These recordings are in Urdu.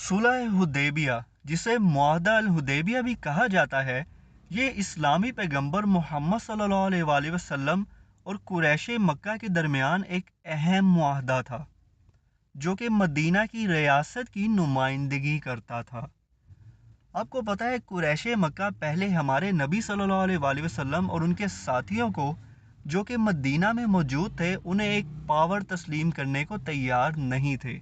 صلح حدیبیہ، جسے معاہدہ الحدیبیہ بھی کہا جاتا ہے، یہ اسلامی پیغمبر محمد صلی اللہ علیہ وآلہ وسلم اور قریش مکہ کے درمیان ایک اہم معاہدہ تھا جو کہ مدینہ کی ریاست کی نمائندگی کرتا تھا۔ آپ کو پتہ ہے قریش مکہ پہلے ہمارے نبی صلی اللہ علیہ وآلہ وسلم اور ان کے ساتھیوں کو جو کہ مدینہ میں موجود تھے انہیں ایک پاور تسلیم کرنے کو تیار نہیں تھے،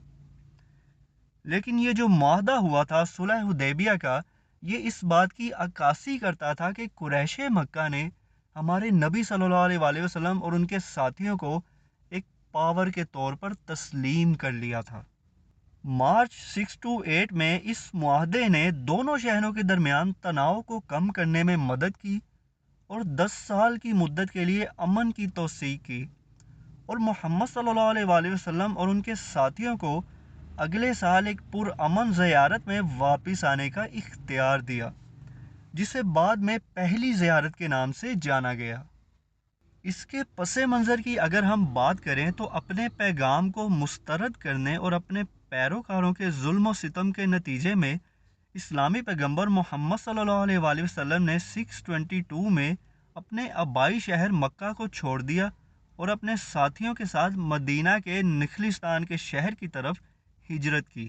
لیکن یہ جو معاہدہ ہوا تھا صلح حدیبیہ کا، یہ اس بات کی عکاسی کرتا تھا کہ قریش مکہ نے ہمارے نبی صلی اللہ علیہ وآلہ وسلم اور ان کے ساتھیوں کو ایک پاور کے طور پر تسلیم کر لیا تھا۔ مارچ 6 to 8 میں اس معاہدے نے دونوں شہروں کے درمیان تناؤ کو کم کرنے میں مدد کی اور 10 سال کی مدت کے لیے امن کی توثیق کی، اور محمد صلی اللہ علیہ وآلہ وسلم اور ان کے ساتھیوں کو اگلے سال ایک پرامن زیارت میں واپس آنے کا اختیار دیا، جسے بعد میں پہلی زیارت کے نام سے جانا گیا۔ اس کے پس منظر کی اگر ہم بات کریں تو اپنے پیغام کو مسترد کرنے اور اپنے پیروکاروں کے ظلم و ستم کے نتیجے میں اسلامی پیغمبر محمد صلی اللہ علیہ وآلہ وسلم نے 622 میں اپنے آبائی شہر مکہ کو چھوڑ دیا اور اپنے ساتھیوں کے ساتھ مدینہ کے نخلستان کے شہر کی طرف ہجرت کی۔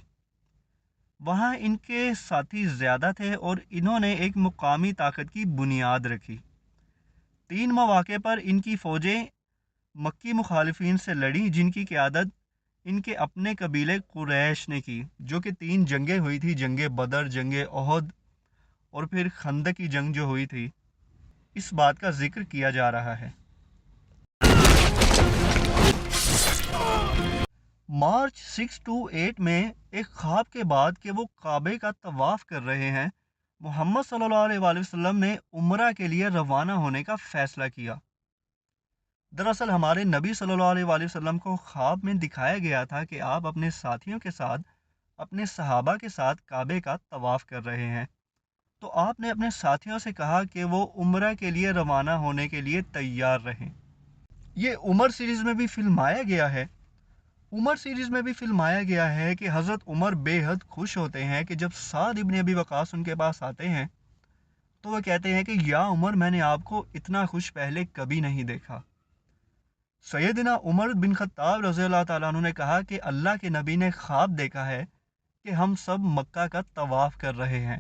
وہاں ان کے ساتھی زیادہ تھے اور انہوں نے ایک مقامی طاقت کی بنیاد رکھی۔ 3 مواقع پر ان کی فوجیں مکی مخالفین سے لڑیں، جن کی قیادت ان کے اپنے قبیلے قریش نے کی، جو کہ 3 جنگیں ہوئی تھی، جنگ بدر، جنگ احد اور پھر خندق کی جنگ جو ہوئی تھی۔ اس بات کا ذکر کیا جا رہا ہے۔ مارچ 6 to 8 میں ایک خواب کے بعد کہ وہ کعبے کا طواف کر رہے ہیں، محمد صلی اللہ علیہ وآلہ وسلم نے عمرہ کے لیے روانہ ہونے کا فیصلہ کیا۔ دراصل ہمارے نبی صلی اللہ علیہ وآلہ وسلم کو خواب میں دکھایا گیا تھا کہ آپ اپنے ساتھیوں کے ساتھ، اپنے صحابہ کے ساتھ کعبے کا طواف کر رہے ہیں، تو آپ نے اپنے ساتھیوں سے کہا کہ وہ عمرہ کے لیے روانہ ہونے کے لیے تیار رہیں۔ یہ عمر سیریز میں بھی فلمایا گیا ہے۔ عمر سیریز میں بھی فلمایا گیا ہے کہ حضرت عمر بے حد خوش ہوتے ہیں کہ جب سعد ابن ابی وقاص ان کے پاس آتے ہیں تو وہ کہتے ہیں کہ یا عمر، میں نے آپ کو اتنا خوش پہلے کبھی نہیں دیکھا۔ سیدنا عمر بن خطاب رضی اللہ تعالیٰ عنہ نے کہا کہ اللہ کے نبی نے خواب دیکھا ہے کہ ہم سب مکہ کا طواف کر رہے ہیں،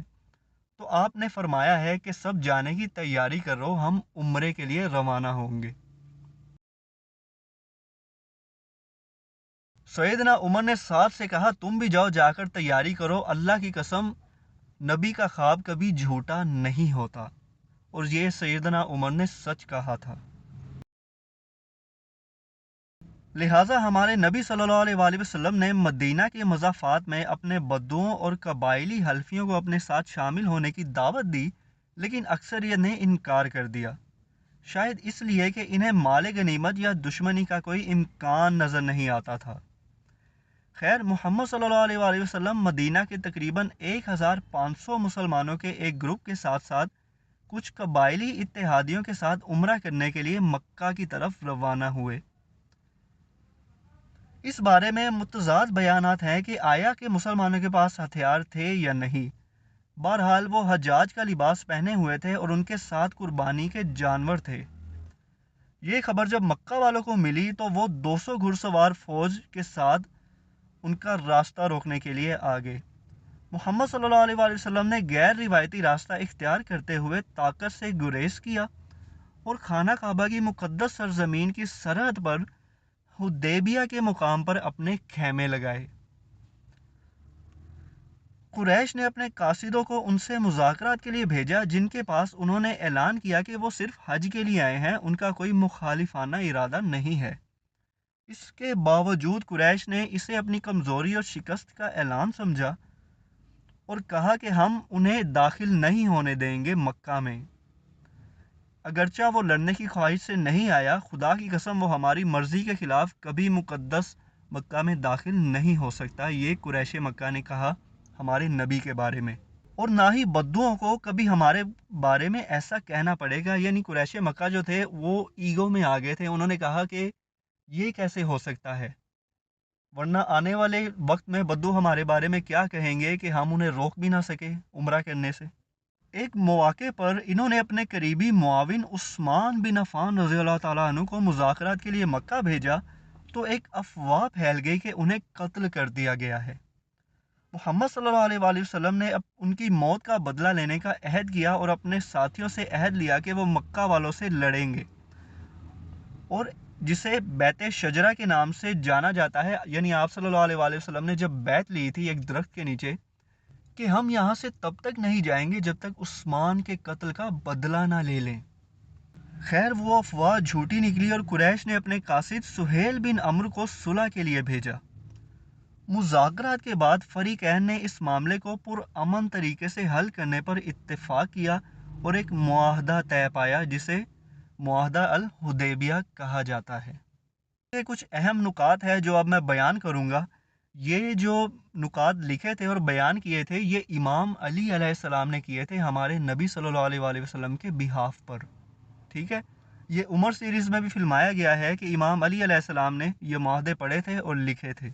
تو آپ نے فرمایا ہے کہ سب جانے کی تیاری کرو، ہم عمرے کے لیے روانہ ہوں گے۔ سیدنا عمر نے سعد سے کہا تم بھی جاؤ، جا کر تیاری کرو، اللہ کی قسم نبی کا خواب کبھی جھوٹا نہیں ہوتا، اور یہ سیدنا عمر نے سچ کہا تھا۔ لہٰذا ہمارے نبی صلی اللہ علیہ وآلہ وسلم نے مدینہ کے مضافات میں اپنے بدوؤں اور قبائلی حلفیوں کو اپنے ساتھ شامل ہونے کی دعوت دی، لیکن اکثریت نے انکار کر دیا، شاید اس لیے کہ انہیں مال غنیمت یا دشمنی کا کوئی امکان نظر نہیں آتا تھا۔ خیر، محمد صلی اللہ علیہ وآلہ وسلم مدینہ کے تقریباً 1500 مسلمانوں کے ایک گروپ کے ساتھ ساتھ کچھ قبائلی اتحادیوں کے ساتھ عمرہ کرنے کے لیے مکہ کی طرف روانہ ہوئے۔ اس بارے میں متضاد بیانات ہیں کہ آیا کہ مسلمانوں کے پاس ہتھیار تھے یا نہیں۔ بہرحال وہ حجاج کا لباس پہنے ہوئے تھے اور ان کے ساتھ قربانی کے جانور تھے۔ یہ خبر جب مکہ والوں کو ملی تو وہ 200 گھڑ سوار فوج کے ساتھ ان کا راستہ روکنے کے لیے آگے۔ محمد صلی اللہ علیہ وآلہ وسلم نے غیر روایتی راستہ اختیار کرتے ہوئے طاقت سے گریز کیا اور خانہ کعبہ کی مقدس سرزمین کی سرحد پر حدیبیہ کے مقام پر اپنے خیمے لگائے۔ قریش نے اپنے قاصدوں کو ان سے مذاکرات کے لیے بھیجا، جن کے پاس انہوں نے اعلان کیا کہ وہ صرف حج کے لیے آئے ہیں، ان کا کوئی مخالفانہ ارادہ نہیں ہے۔ اس کے باوجود قریش نے اسے اپنی کمزوری اور شکست کا اعلان سمجھا اور کہا کہ ہم انہیں داخل نہیں ہونے دیں گے مکہ میں۔ اگرچہ وہ لڑنے کی خواہش سے نہیں آیا، خدا کی قسم وہ ہماری مرضی کے خلاف کبھی مقدس مکہ میں داخل نہیں ہو سکتا، یہ قریش مکہ نے کہا ہمارے نبی کے بارے میں، اور نہ ہی بدوؤں کو کبھی ہمارے بارے میں ایسا کہنا پڑے گا۔ یعنی قریش مکہ جو تھے وہ ایگو میں آ گئے تھے، انہوں نے کہا کہ یہ کیسے ہو سکتا ہے، ورنہ آنے والے وقت میں بدو ہمارے بارے میں کیا کہیں گے کہ ہم انہیں روک بھی نہ سکے عمرہ کرنے سے۔ ایک مواقع پر انہوں نے اپنے قریبی معاون عثمان بن عفان رضی اللہ تعالیٰ عنہ کو مذاکرات کے لیے مکہ بھیجا تو ایک افواہ پھیل گئی کہ انہیں قتل کر دیا گیا ہے۔ محمد صلی اللہ علیہ وآلہ وسلم نے اب ان کی موت کا بدلہ لینے کا عہد کیا اور اپنے ساتھیوں سے عہد لیا کہ وہ مکہ والوں سے لڑیں گے، اور جسے بیت شجرہ کے نام سے جانا جاتا ہے، یعنی آپ صلی اللہ علیہ وآلہ وسلم نے جب بیت لی تھی ایک درخت کے نیچے کہ ہم یہاں سے تب تک نہیں جائیں گے جب تک عثمان کے قتل کا بدلہ نہ لے لیں۔ خیر وہ افواہ جھوٹی نکلی اور قریش نے اپنے قاصد سہیل بن عمرو کو صلح کے لیے بھیجا۔ مذاکرات کے بعد فریقین نے اس معاملے کو پرامن طریقے سے حل کرنے پر اتفاق کیا اور ایک معاہدہ طے پایا جسے معاہدہ الحدیبیہ کہا جاتا ہے۔ یہ کچھ اہم نکات ہے جو اب میں بیان کروں گا۔ یہ جو نکات لکھے تھے اور بیان کیے تھے یہ امام علی علیہ السلام نے کیے تھے ہمارے نبی صلی اللہ علیہ وآلہ وسلم کے بہاف پر، ٹھیک ہے۔ یہ عمر سیریز میں بھی فلمایا گیا ہے کہ امام علی علیہ السلام نے یہ معاہدے پڑھے تھے اور لکھے تھے۔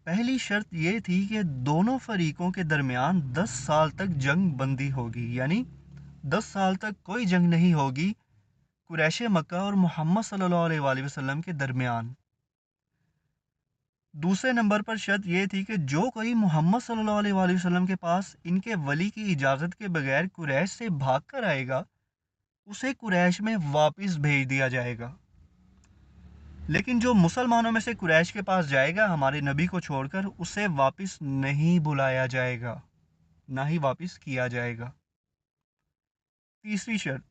پہلی شرط یہ تھی کہ دونوں فریقوں کے درمیان 10 سال تک جنگ بندی ہوگی، یعنی 10 سال تک کوئی جنگ نہیں ہوگی قریش مکہ اور محمد صلی اللہ علیہ وآلہ وسلم کے درمیان۔ دوسرے نمبر پر شرط یہ تھی کہ جو کوئی محمد صلی اللہ علیہ وآلہ وسلم کے پاس ان کے ولی کی اجازت کے بغیر قریش سے بھاگ کر آئے گا اسے قریش میں واپس بھیج دیا جائے گا، لیکن جو مسلمانوں میں سے قریش کے پاس جائے گا ہمارے نبی کو چھوڑ کر اسے واپس نہیں بلایا جائے گا، نہ ہی واپس کیا جائے گا۔ تیسری شرط،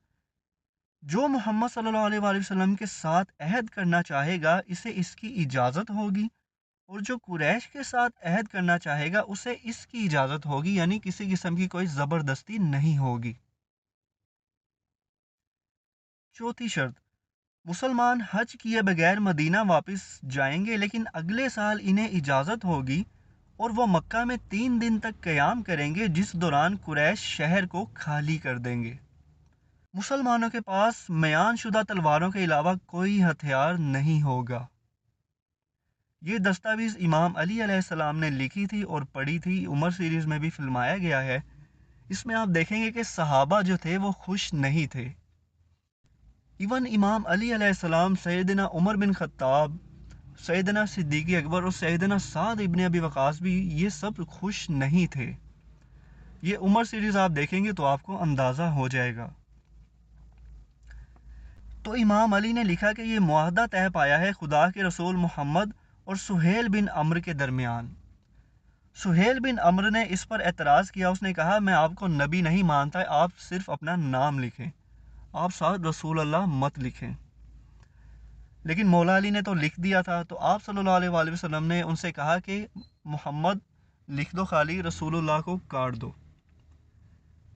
جو محمد صلی اللہ علیہ وآلہ وسلم کے ساتھ عہد کرنا چاہے گا اسے اس کی اجازت ہوگی، اور جو قریش کے ساتھ عہد کرنا چاہے گا اسے اس کی اجازت ہوگی، یعنی کسی قسم کی کوئی زبردستی نہیں ہوگی۔ چوتھی شرط، مسلمان حج کیے بغیر مدینہ واپس جائیں گے لیکن اگلے سال انہیں اجازت ہوگی اور وہ مکہ میں 3 دن تک قیام کریں گے جس دوران قریش شہر کو خالی کر دیں گے۔ مسلمانوں کے پاس میان شدہ تلواروں کے علاوہ کوئی ہتھیار نہیں ہوگا۔ یہ دستاویز امام علی علیہ السلام نے لکھی تھی اور پڑھی تھی، عمر سیریز میں بھی فلمایا گیا ہے۔ اس میں آپ دیکھیں گے کہ صحابہ جو تھے وہ خوش نہیں تھے، ایون امام علی علیہ السلام، سیدنا عمر بن خطاب، سیدنا صدیق اکبر اور سیدنا سعد ابن ابی وقاص بھی یہ سب خوش نہیں تھے۔ یہ عمر سیریز آپ دیکھیں گے تو آپ کو اندازہ ہو جائے گا۔ تو امام علی نے لکھا کہ یہ معاہدہ طے پایا ہے خدا کے رسول محمد اور سہیل بن عمرو کے درمیان۔ سہیل بن عمرو نے اس پر اعتراض کیا، اس نے کہا میں آپ کو نبی نہیں مانتا، آپ صرف اپنا نام لکھیں، آپ ساتھ رسول اللہ مت لکھیں۔ لیکن مولا علی نے تو لکھ دیا تھا، تو آپ صلی اللہ علیہ وآلہ وسلم نے ان سے کہا کہ محمد لکھ دو، خالی رسول اللہ کو کاٹ دو۔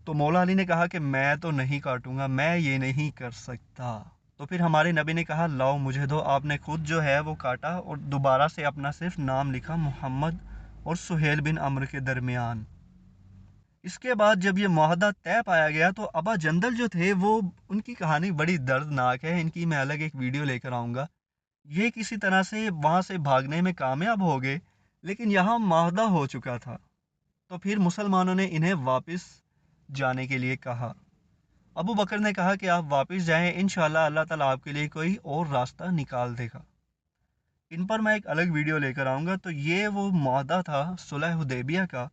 تو مولا علی نے کہا کہ میں تو نہیں کاٹوں گا، میں یہ نہیں کر سکتا۔ تو پھر ہمارے نبی نے کہا لاؤ مجھے دو، آپ نے خود جو ہے وہ کاٹا اور دوبارہ سے اپنا صرف نام لکھا محمد اور سہیل بن عمرو کے درمیان۔ اس کے بعد جب یہ معاہدہ طے پایا گیا تو ابا جندل جو تھے وہ ان کی کہانی بڑی دردناک ہے، ان کی میں الگ ایک ویڈیو لے کر آؤں گا۔ یہ کسی طرح سے وہاں سے بھاگنے میں کامیاب ہو گئے، لیکن یہاں معاہدہ ہو چکا تھا، تو پھر مسلمانوں نے انہیں واپس جانے کے لیے کہا۔ ابو بکر نے کہا کہ آپ واپس جائیں، انشاءاللہ اللہ تعالیٰ آپ کے لیے کوئی اور راستہ نکال دے گا۔ ان پر میں ایک الگ ویڈیو لے کر آؤں گا۔ تو یہ وہ معاہدہ تھا صلح حدیبیہ کا